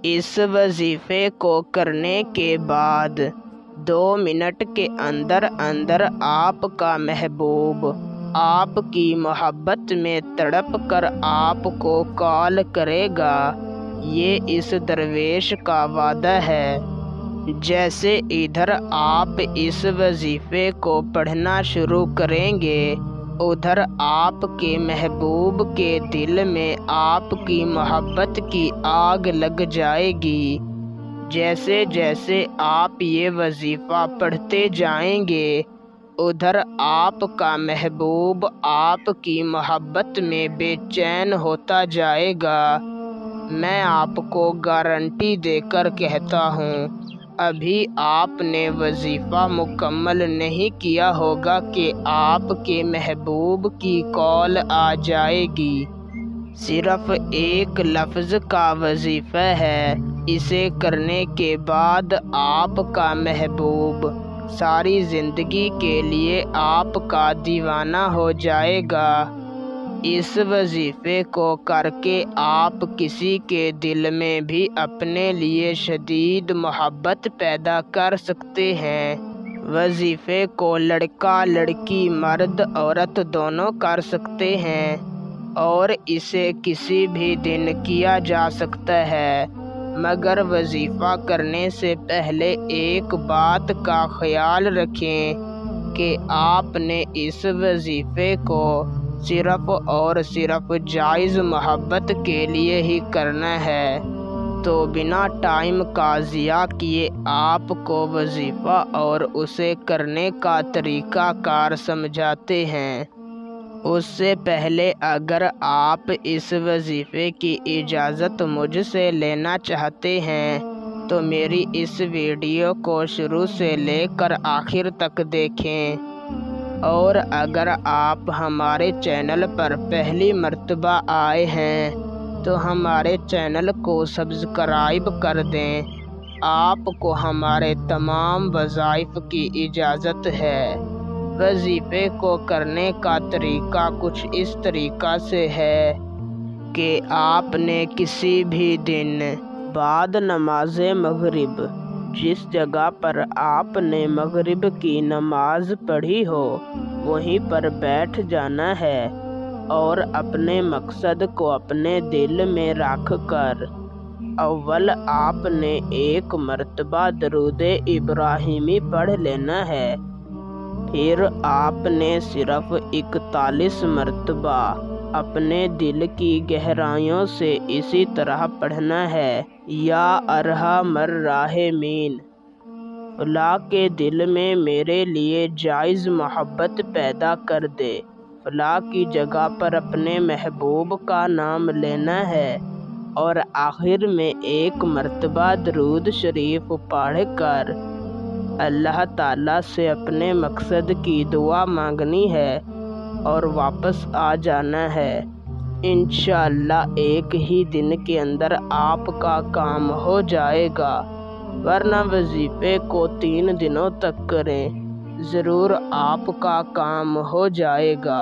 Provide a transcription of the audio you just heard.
اس وظیفے کو کرنے کے بعد 2 منٹ کے اندر اندر آپ کا محبوب آپ کی محبت میں تڑپ کر آپ کو کال کرے گا۔ یہ اس درویش کا وعدہ ہے۔ جیسے ادھر آپ اس وظیفے کو پڑھنا شروع کریں گے، ادھر آپ کے محبوب کے دل میں آپ کی محبت کی آگ لگ جائے گی۔ جیسے جیسے آپ یہ وظیفہ پڑھتے جائیں گے، ادھر آپ کا محبوب آپ کی محبت میں بے چین ہوتا جائے گا۔ میں آپ کو گارنٹی دے کر کہتا ہوں، ابھی آپ نے وظیفہ مکمل نہیں کیا ہوگا کہ آپ کے محبوب کی کال آ جائے گی۔ صرف ایک لفظ کا وظیفہ ہے۔ اسے کرنے کے بعد آپ کا محبوب ساری زندگی کے لیے آپ کا دیوانہ ہو جائے گا۔ اس وظیفے کو کر کے آپ کسی کے دل میں بھی اپنے لیے شدید محبت پیدا کر سکتے ہیں۔ وظیفے کو لڑکا لڑکی مرد عورت دونوں کر سکتے ہیں اور اسے کسی بھی دن کیا جا سکتا ہے، مگر وظیفہ کرنے سے پہلے ایک بات کا خیال رکھیں کہ آپ نے اس وظیفے کو صرف اور صرف جائز محبت کے لیے ہی کرنا ہے۔ تو بنا ٹائم کا ضیاع کیے آپ کو وظیفہ اور اسے کرنے کا طریقہ کار سمجھاتے ہیں۔ اس سے پہلے اگر آپ اس وظیفے کی اجازت مجھ سے لینا چاہتے ہیں تو میری اس ویڈیو کو شروع سے لے کر آخر تک دیکھیں، اور اگر آپ ہمارے چینل پر پہلی مرتبہ آئے ہیں تو ہمارے چینل کو سبسکرائب کر دیں۔ آپ کو ہمارے تمام وظائف کی اجازت ہے۔ وظیفے کو کرنے کا طریقہ کچھ اس طریقہ سے ہے کہ آپ نے کسی بھی دن بعد نماز مغرب جس جگہ پر آپ نے مغرب کی نماز پڑھی ہو وہیں پر بیٹھ جانا ہے اور اپنے مقصد کو اپنے دل میں رکھ کر اول آپ نے 1 مرتبہ درود ابراہیمی پڑھ لینا ہے، پھر آپ نے صرف 41 مرتبہ اپنے دل کی گہرائیوں سے اسی طرح پڑھنا ہے، یا ارحم الراحمین، فلاں کے دل میں میرے لیے جائز محبت پیدا کر دے۔ فلاں کی جگہ پر اپنے محبوب کا نام لینا ہے اور آخر میں 1 مرتبہ درود شریف پڑھ کر اللہ تعالیٰ سے اپنے مقصد کی دعا مانگنی ہے اور واپس آ جانا ہے۔ انشاءاللہ ایک ہی دن کے اندر آپ کا کام ہو جائے گا، ورنہ وظیفے کو 3 دنوں تک کریں، ضرور آپ کا کام ہو جائے گا۔